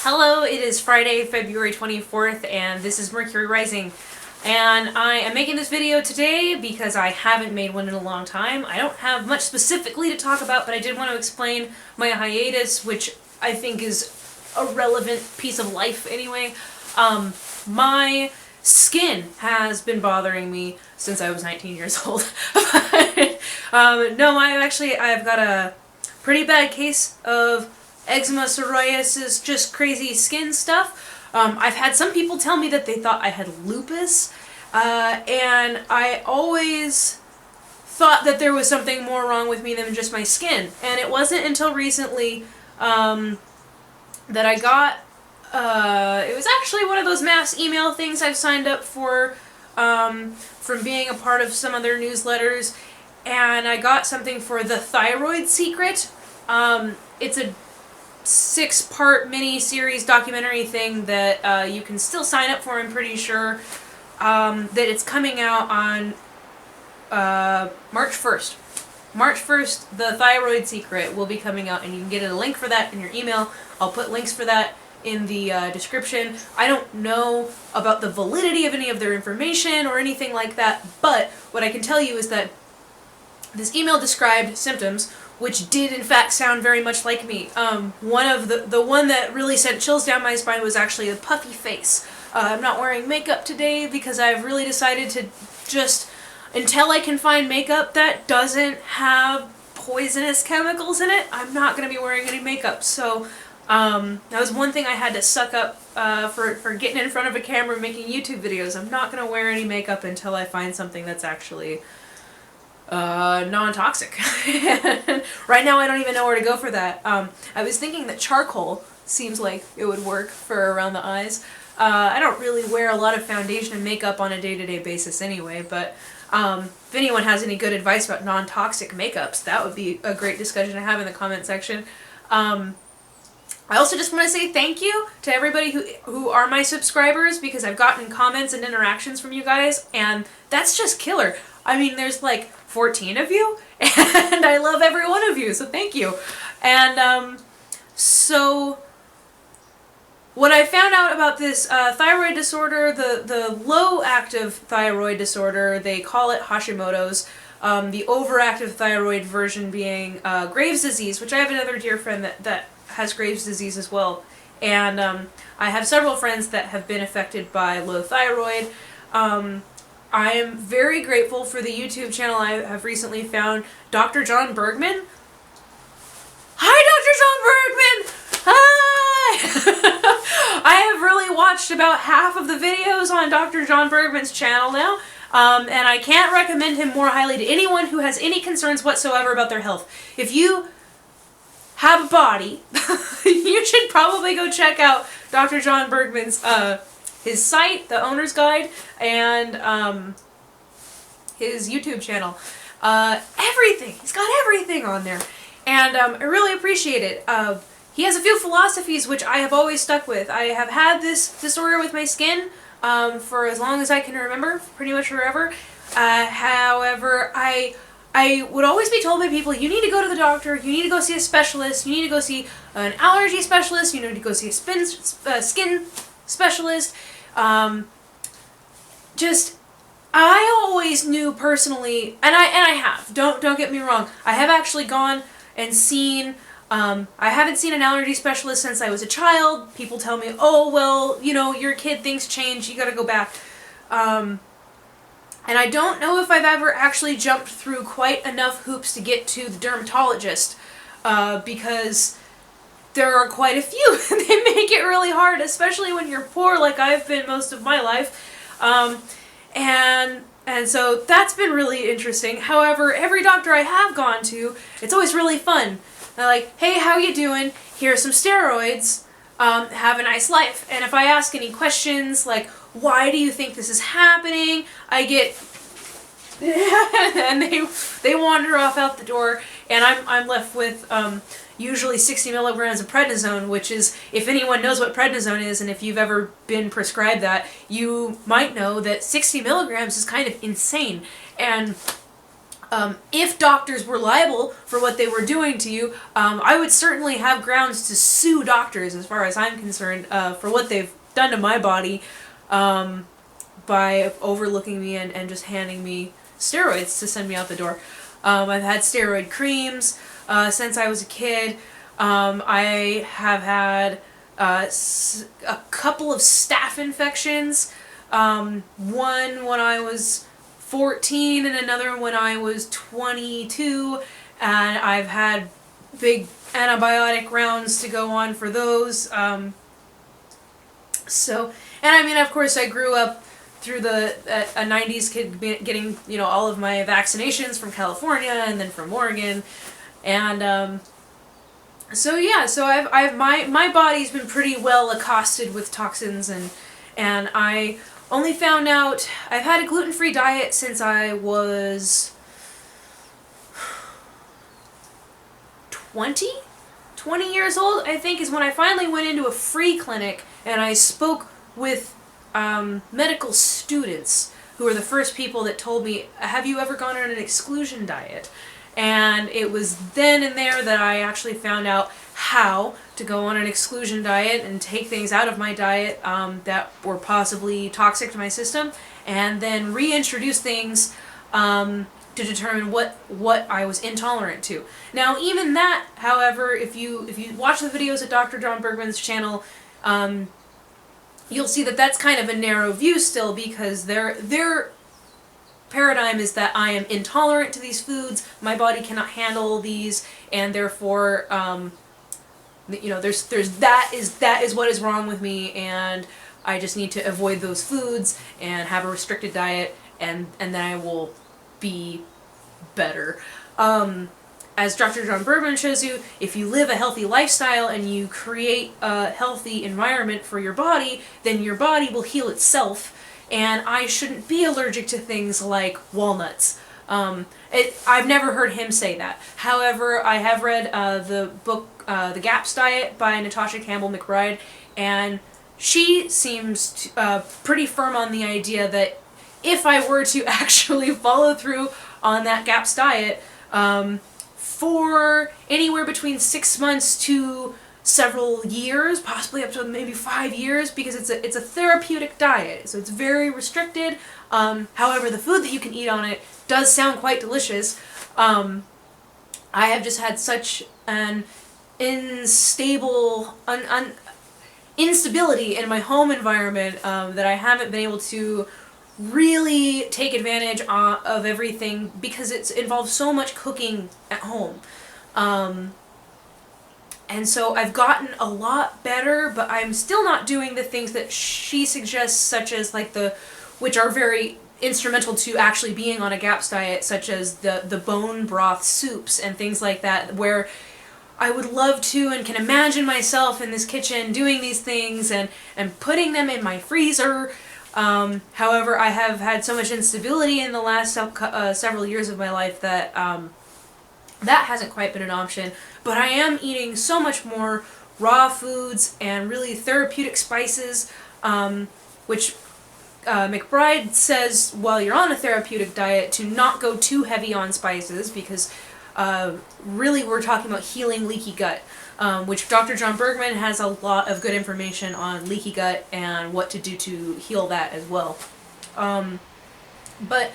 Hello, it is Friday, February 24th, and this is Mercury Rising. And I am making this video today because I haven't made one in a long time. I don't have much specifically to talk about, but I did want to explain my hiatus, which I think is a relevant piece of life anyway. My skin has been bothering me since I was 19 years old. No, I've got a pretty bad case of eczema, psoriasis, just crazy skin stuff. I've had some people tell me that they thought I had lupus, and I always thought that there was something more wrong with me than just my skin. And it wasn't until recently that I got, it was actually one of those mass email things I've signed up for from being a part of some other newsletters, and I got something for the Thyroid Secret. It's a 6-part mini-series documentary thing that you can still sign up for, I'm pretty sure, that it's coming out on March 1st. March 1st, the Thyroid Secret will be coming out, and you can get a link for that in your email. I'll put links for that in the description. I don't know about the validity of any of their information or anything like that, but what I can tell you is that this email described symptoms which did in fact sound very much like me. One of the one that really sent chills down my spine was actually a puffy face. I'm not wearing makeup today because I've really decided to just, until I can find makeup that doesn't have poisonous chemicals in it, I'm not going to be wearing any makeup. So that was one thing I had to suck up for getting in front of a camera making YouTube videos. I'm not going to wear any makeup until I find something that's actually non-toxic. Right now I don't even know where to go for that. I was thinking that charcoal seems like it would work for around the eyes. I don't really wear a lot of foundation and makeup on a day-to-day basis anyway, but if anyone has any good advice about non-toxic makeups, that would be a great discussion to have in the comment section. I also just want to say thank you to everybody who are my subscribers, because I've gotten comments and interactions from you guys, and that's just killer. I mean, there's like 14 of you, and I love every one of you, so thank you. And so what I found out about this thyroid disorder, the low active thyroid disorder, they call it Hashimoto's, the overactive thyroid version being Graves' disease, which I have another dear friend that has Graves' disease as well. And I have several friends that have been affected by low thyroid. I am very grateful for the YouTube channel I have recently found, Dr. John Bergman. Hi, Dr. John Bergman! Hi! I have really watched about half of the videos on Dr. John Bergman's channel now, and I can't recommend him more highly to anyone who has any concerns whatsoever about their health. If you have a body, you should probably go check out Dr. John Bergman's his site, The Owner's Guide, and his YouTube channel. Everything. He's got everything on there. And I really appreciate it. He has a few philosophies which I have always stuck with. I have had this disorder with my skin for as long as I can remember, pretty much forever. However, I would always be told by people, you need to go to the doctor, you need to go see a specialist, you need to go see an allergy specialist, you need to go see a skin specialist. I always knew personally, and I have, don't get me wrong, I have actually gone and seen, I haven't seen an allergy specialist since I was a child. People tell me, oh, well, you know, your kid, things change, you gotta go back. And I don't know if I've ever actually jumped through quite enough hoops to get to the dermatologist, because there are quite a few. They make it really hard, especially when you're poor like I've been most of my life. And so that's been really interesting. However, every doctor I have gone to, it's always really fun. They're like, hey, how you doing? Here's some steroids. Have a nice life. And if I ask any questions like, why do you think this is happening? I get and they wander off out the door, and I'm left with usually 60 milligrams of prednisone, which is, if anyone knows what prednisone is, and if you've ever been prescribed that, you might know that 60 milligrams is kind of insane. And if doctors were liable for what they were doing to you, I would certainly have grounds to sue doctors, as far as I'm concerned, for what they've done to my body by overlooking me and just handing me steroids to send me out the door. I've had steroid creams since I was a kid. I have had a couple of staph infections. One when I was 14 and another when I was 22, and I've had big antibiotic rounds to go on for those. And I mean, of course, I grew up through a 90s kid getting, you know, all of my vaccinations from California and then from Oregon, and so yeah, so I've my body's been pretty well accosted with toxins, and I only found out I've had a gluten-free diet since I was 20 years old, I think, is when I finally went into a free clinic and I spoke with medical students who were the first people that told me, have you ever gone on an exclusion diet? And it was then and there that I actually found out how to go on an exclusion diet and take things out of my diet that were possibly toxic to my system, and then reintroduce things to determine what I was intolerant to. Now, even that, however, if you watch the videos at Dr. John Bergman's channel, you'll see that that's kind of a narrow view still, because their paradigm is that I am intolerant to these foods, my body cannot handle these, and therefore, you know, that is what is wrong with me, and I just need to avoid those foods and have a restricted diet, and then I will be better. As Dr. John Bergman shows you, if you live a healthy lifestyle and you create a healthy environment for your body, then your body will heal itself, and I shouldn't be allergic to things like walnuts. I've never heard him say that. However, I have read the book The GAPS Diet by Natasha Campbell McBride, and she seems pretty firm on the idea that if I were to actually follow through on that GAPS diet for anywhere between 6 months to several years, possibly up to maybe 5 years, because it's a therapeutic diet, so it's very restricted. However, the food that you can eat on it does sound quite delicious. I have just had such an instability in my home environment that I haven't been able to really take advantage of everything, because it involves so much cooking at home. And so I've gotten a lot better, but I'm still not doing the things that she suggests, such as which are very instrumental to actually being on a GAPS diet, such as the bone broth soups and things like that, where I would love to and can imagine myself in this kitchen doing these things and putting them in my freezer. However, I have had so much instability in the last several years of my life that that hasn't quite been an option. But I am eating so much more raw foods and really therapeutic spices, which McBride says, while you're on a therapeutic diet, to not go too heavy on spices, because really we're talking about healing leaky gut, which Dr. John Bergman has a lot of good information on leaky gut and what to do to heal that as well. But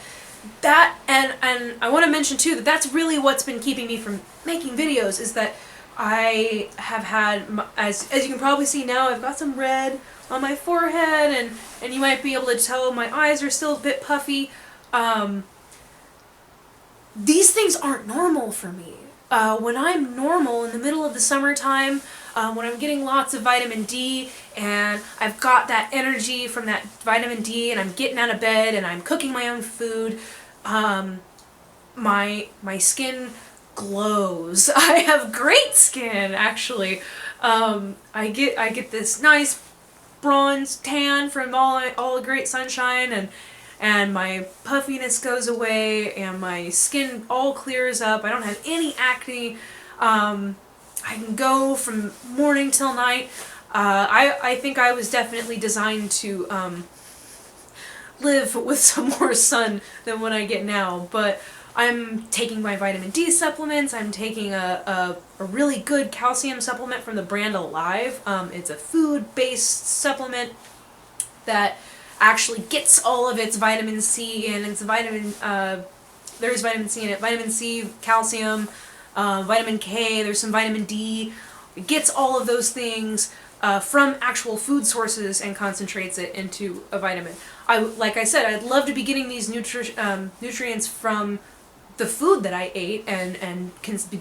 that, and I want to mention too that that's really what's been keeping me from making videos, is that I have had, as you can probably see now, I've got some red on my forehead, and you might be able to tell my eyes are still a bit puffy. These things aren't normal for me. When I'm normal in the middle of the summertime, when I'm getting lots of vitamin D, and I've got that energy from that vitamin D, and I'm getting out of bed, and I'm cooking my own food, my skin glows. I have great skin, actually. I get this nice bronze tan from all the great sunshine, and my puffiness goes away, and my skin all clears up. I don't have any acne. I can go from morning till night. I think I was definitely designed to live with some more sun than what I get now, but I'm taking my vitamin D supplements. I'm taking a really good calcium supplement from the brand Alive. It's a food-based supplement that actually gets all of its vitamin C in. It's there's vitamin C in it. Vitamin C, calcium, vitamin K, there's some vitamin D. It gets all of those things from actual food sources and concentrates it into a vitamin. Like I said, I'd love to be getting these nutrients from the food that I ate and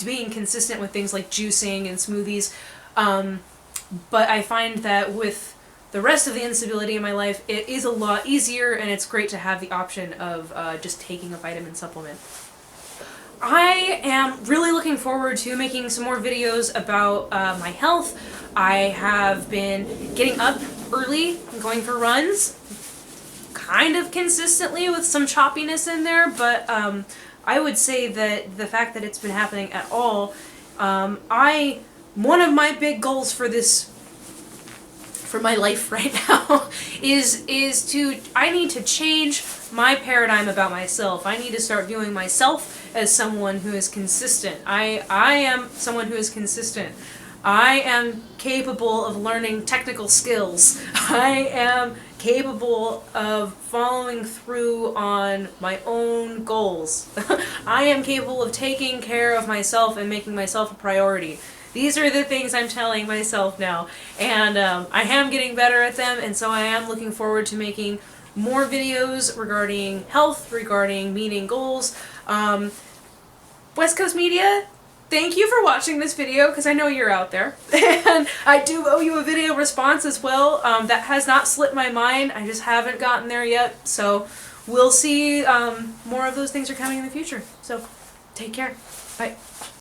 being consistent with things like juicing and smoothies. But I find that with the rest of the instability in my life, it is a lot easier, and it's great to have the option of just taking a vitamin supplement. I am really looking forward to making some more videos about my health. I have been getting up early and going for runs, kind of consistently with some choppiness in there, but I would say that the fact that it's been happening at all, one of my big goals for my life right now is I need to change my paradigm about myself. I need to start viewing myself as someone who is consistent. I am someone who is consistent. I am capable of learning technical skills. I am capable of following through on my own goals. I am capable of taking care of myself and making myself a priority. These are the things I'm telling myself now, and I am getting better at them, and so I am looking forward to making more videos regarding health, regarding meeting goals. West Coast Media, thank you for watching this video, because I know you're out there. And I do owe you a video response as well. That has not slipped my mind. I just haven't gotten there yet. So we'll see. More of those things are coming in the future. So take care. Bye.